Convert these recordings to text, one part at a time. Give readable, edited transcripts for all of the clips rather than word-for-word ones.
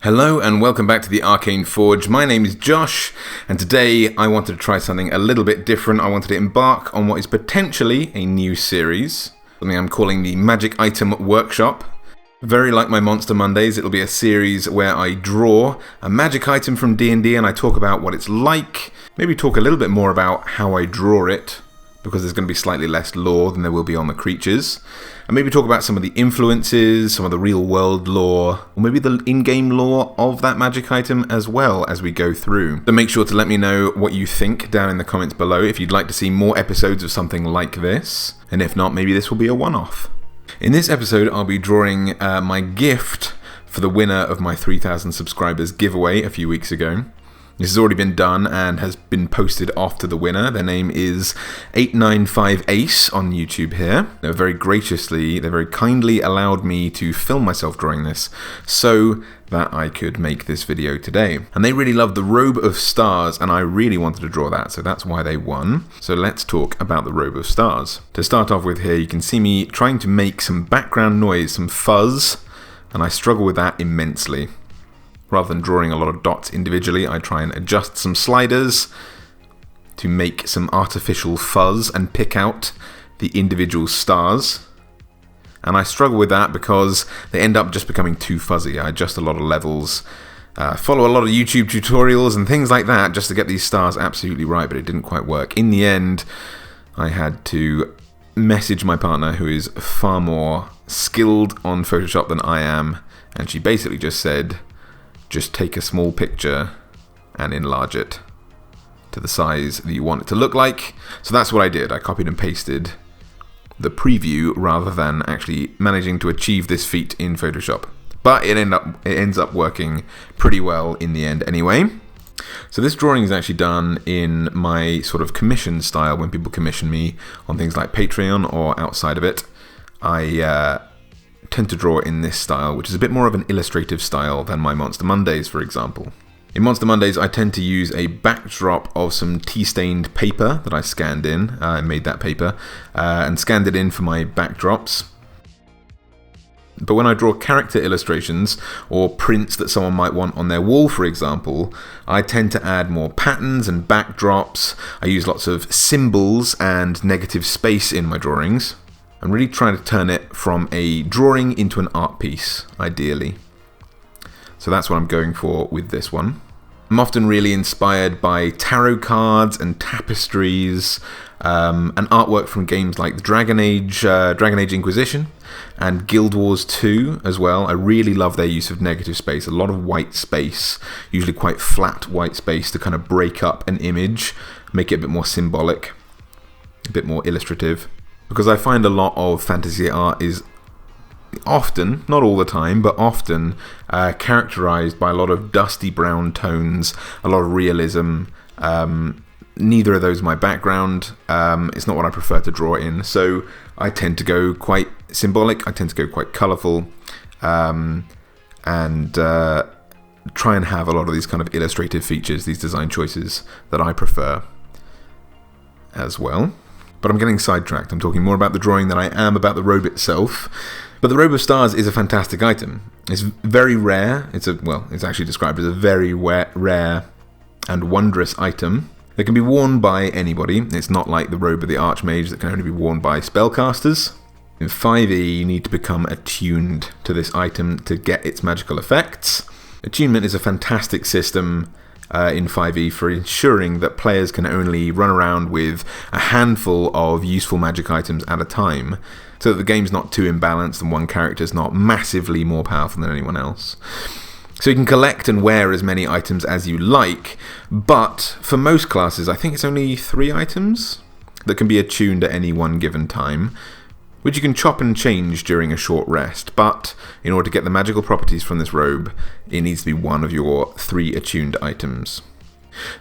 Hello and welcome back to the Arcane Forge. My name is Josh, and today I wanted to try something a little bit different. I wanted to embark on what is potentially a new series, something I'm calling the Magic Item Workshop. Very like my Monster Mondays, it'll be a series where I draw a magic item from D&D and I talk about what it's like, maybe talk a little bit more about how I draw it, because there's going to be slightly less lore than there will be on the creatures. And maybe talk about some of the influences, some of the real world lore, or maybe the in-game lore of that magic item as well as we go through. So make sure to let me know what you think down in the comments below if you'd like to see more episodes of something like this. And if not, maybe this will be a one-off. In this episode, I'll be drawing my gift for the winner of my 3,000 subscribers giveaway a few weeks ago. This has already been done and has been posted off to the winner. Their name is 895ace on YouTube here. They very kindly allowed me to film myself drawing this so that I could make this video today. And they really loved the Robe of Stars, and I really wanted to draw that, so that's why they won. So let's talk about the Robe of Stars. To start off with here, you can see me trying to make some background noise, some fuzz, and I struggle with that immensely. Rather than drawing a lot of dots individually, I try and adjust some sliders to make some artificial fuzz and pick out the individual stars. And I struggle with that because they end up just becoming too fuzzy. I adjust a lot of levels, follow a lot of YouTube tutorials and things like that just to get these stars absolutely right, but it didn't quite work. In the end, I had to message my partner, who is far more skilled on Photoshop than I am, and she basically just said, just take a small picture and enlarge it to the size that you want it to look like. So that's what I did. I copied and pasted the preview rather than actually managing to achieve this feat in Photoshop. But it ends up working pretty well in the end anyway. So this drawing is actually done in my sort of commission style. When people commission me on things like Patreon or outside of it, I tend to draw in this style, which is a bit more of an illustrative style than my Monster Mondays, for example. In Monster Mondays, I tend to use a backdrop of some tea-stained paper that I scanned in. I made that paper and scanned it in for my backdrops. But when I draw character illustrations or prints that someone might want on their wall, for example, I tend to add more patterns and backdrops. I use lots of symbols and negative space in my drawings. I'm really trying to turn it from a drawing into an art piece, ideally. So that's what I'm going for with this one. I'm often really inspired by tarot cards and tapestries and artwork from games like the Dragon Age Inquisition and Guild Wars 2 as well. I really love their use of negative space, a lot of white space, usually quite flat white space to kind of break up an image, make it a bit more symbolic, a bit more illustrative. Because I find a lot of fantasy art is often, not all the time, but often characterized by a lot of dusty brown tones, a lot of realism. Neither of those are my background. It's not what I prefer to draw in. So I tend to go quite symbolic. I tend to go quite colorful. And try and have a lot of these kind of illustrative features, these design choices that I prefer as well. But I'm getting sidetracked. I'm talking more about the drawing than I am about the robe itself. But the Robe of Stars is a fantastic item. It's very rare. It's actually described as a very rare and wondrous item that can be worn by anybody. It's not like the Robe of the Archmage that can only be worn by spellcasters. In 5e, you need to become attuned to this item to get its magical effects. Attunement is a fantastic system in 5e for ensuring that players can only run around with a handful of useful magic items at a time, so that the game's not too imbalanced and one character's not massively more powerful than anyone else. So you can collect and wear as many items as you like, but for most classes I think it's only 3 items that can be attuned at any one given time, which you can chop and change during a short rest, but in order to get the magical properties from this robe, it needs to be one of your 3 attuned items.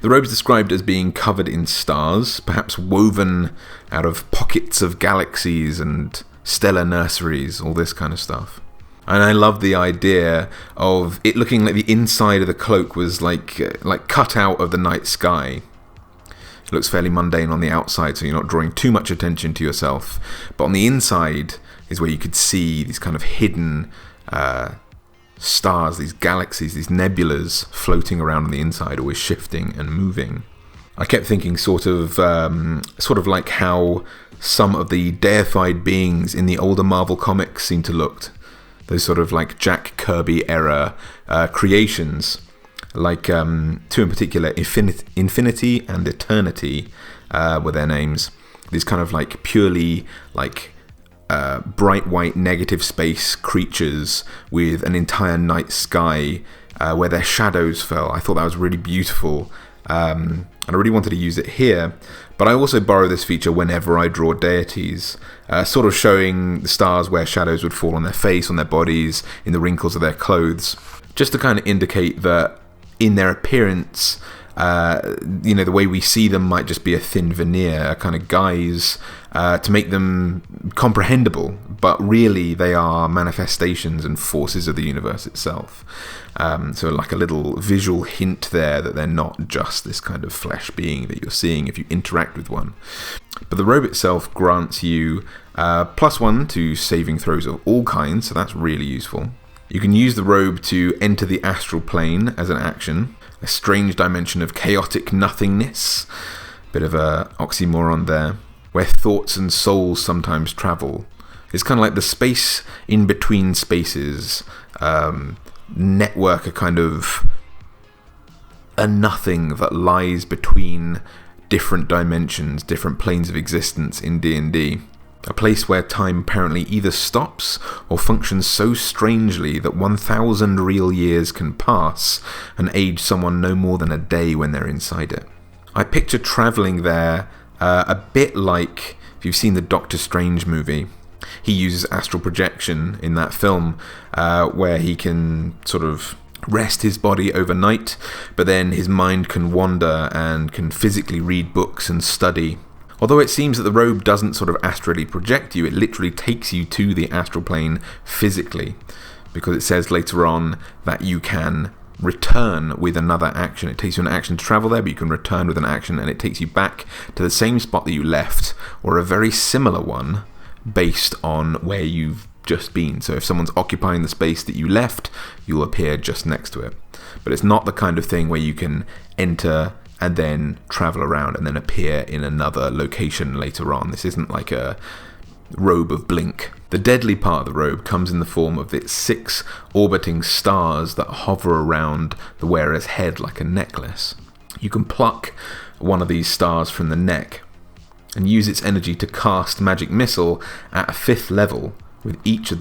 The robe is described as being covered in stars, perhaps woven out of pockets of galaxies and stellar nurseries, all this kind of stuff. And I love the idea of it looking like the inside of the cloak was like cut out of the night sky. It looks fairly mundane on the outside, so you're not drawing too much attention to yourself. But on the inside is where you could see these kind of hidden stars, these galaxies, these nebulas floating around on the inside, always shifting and moving. I kept thinking sort of like how some of the deified beings in the older Marvel comics seem to look. Those sort of like Jack Kirby era creations, like two in particular, Infinity and Eternity were their names. These kind of like purely like bright white negative space creatures with an entire night sky where their shadows fell. I thought that was really beautiful. And I really wanted to use it here, but I also borrow this feature whenever I draw deities, sort of showing the stars where shadows would fall on their face, on their bodies, in the wrinkles of their clothes, just to kind of indicate that in their appearance, the way we see them might just be a thin veneer, a kind of guise to make them comprehensible, but really they are manifestations and forces of the universe itself. So like a little visual hint there that they're not just this kind of flesh being that you're seeing if you interact with one. But the robe itself grants you +1 to saving throws of all kinds, so that's really useful. You can use the robe to enter the astral plane as an action, a strange dimension of chaotic nothingness, bit of a oxymoron there, where thoughts and souls sometimes travel. It's kind of like the space in between spaces, network, a kind of a nothing that lies between different dimensions, different planes of existence in D&D. A place where time apparently either stops or functions so strangely that 1,000 real years can pass and age someone no more than a day when they're inside it. I picture travelling there a bit like, if you've seen the Doctor Strange movie, he uses astral projection in that film where he can sort of rest his body overnight, but then his mind can wander and can physically read books and study. Although it seems that the robe doesn't sort of astrally project you, it literally takes you to the astral plane physically, because it says later on that you can return with another action. It takes you an action to travel there, but you can return with an action, and it takes you back to the same spot that you left, or a very similar one, based on where you've just been. So if someone's occupying the space that you left, you'll appear just next to it. But it's not the kind of thing where you can enter and then travel around and then appear in another location later on. This isn't like a robe of blink. The deadly part of the robe comes in the form of its 6 orbiting stars that hover around the wearer's head like a necklace. You can pluck one of these stars from the neck and use its energy to cast magic missile at a 5th level with each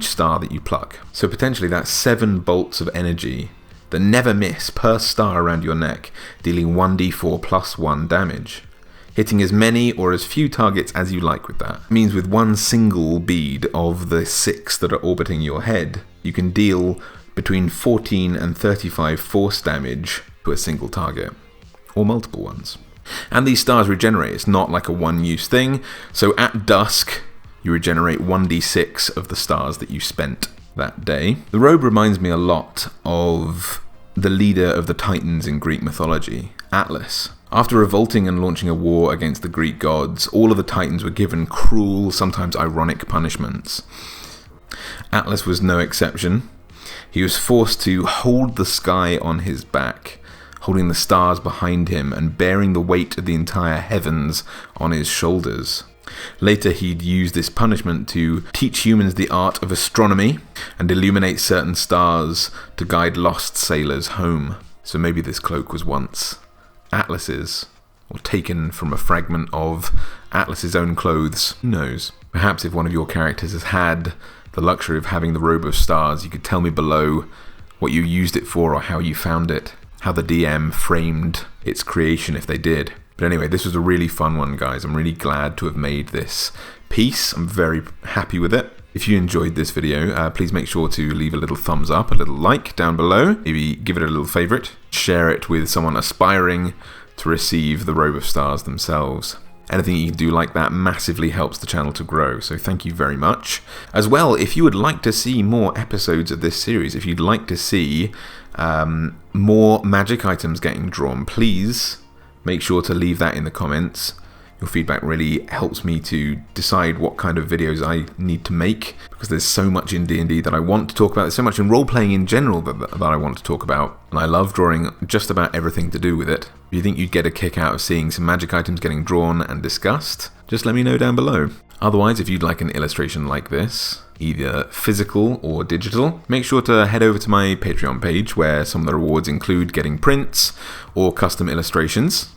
star that you pluck. So potentially that's 7 bolts of energy that never miss per star around your neck, dealing 1d4 +1 damage, hitting as many or as few targets as you like with that. It means with one single bead of the 6 that are orbiting your head, you can deal between 14 and 35 force damage to a single target, or multiple ones. And these stars regenerate. It's not like a one-use thing, so at dusk you regenerate 1d6 of the stars that you spent that day. The robe reminds me a lot of the leader of the Titans in Greek mythology, Atlas. After revolting and launching a war against the Greek gods, all of the Titans were given cruel, sometimes ironic punishments. Atlas was no exception. He was forced to hold the sky on his back, holding the stars behind him and bearing the weight of the entire heavens on his shoulders. Later, he'd use this punishment to teach humans the art of astronomy and illuminate certain stars to guide lost sailors home. So maybe this cloak was once Atlas's, or taken from a fragment of Atlas's own clothes. Who knows? Perhaps if one of your characters has had the luxury of having the Robe of Stars, you could tell me below what you used it for or how you found it, how the DM framed its creation if they did. But anyway, this was a really fun one, guys. I'm really glad to have made this piece. I'm very happy with it. If you enjoyed this video, please make sure to leave a little thumbs up, a little like down below. Maybe give it a little favorite. Share it with someone aspiring to receive the Robe of Stars themselves. Anything you can do like that massively helps the channel to grow, so thank you very much. As well, if you would like to see more episodes of this series, if you'd like to see more magic items getting drawn, please make sure to leave that in the comments. Your feedback really helps me to decide what kind of videos I need to make, because there's so much in D&D that I want to talk about. There's so much in role-playing in general that I want to talk about, and I love drawing just about everything to do with it. If you think you'd get a kick out of seeing some magic items getting drawn and discussed, just let me know down below. Otherwise, if you'd like an illustration like this, either physical or digital, make sure to head over to my Patreon page, where some of the rewards include getting prints or custom illustrations,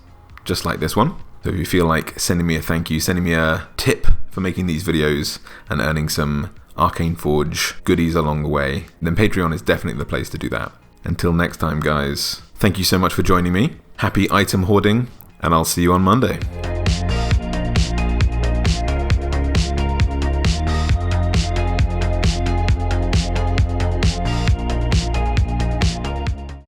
just like this one. So if you feel like sending me a thank you, sending me a tip for making these videos and earning some Arcane Forge goodies along the way, then Patreon is definitely the place to do that. Until next time, guys, thank you so much for joining me. Happy item hoarding, and I'll see you on Monday.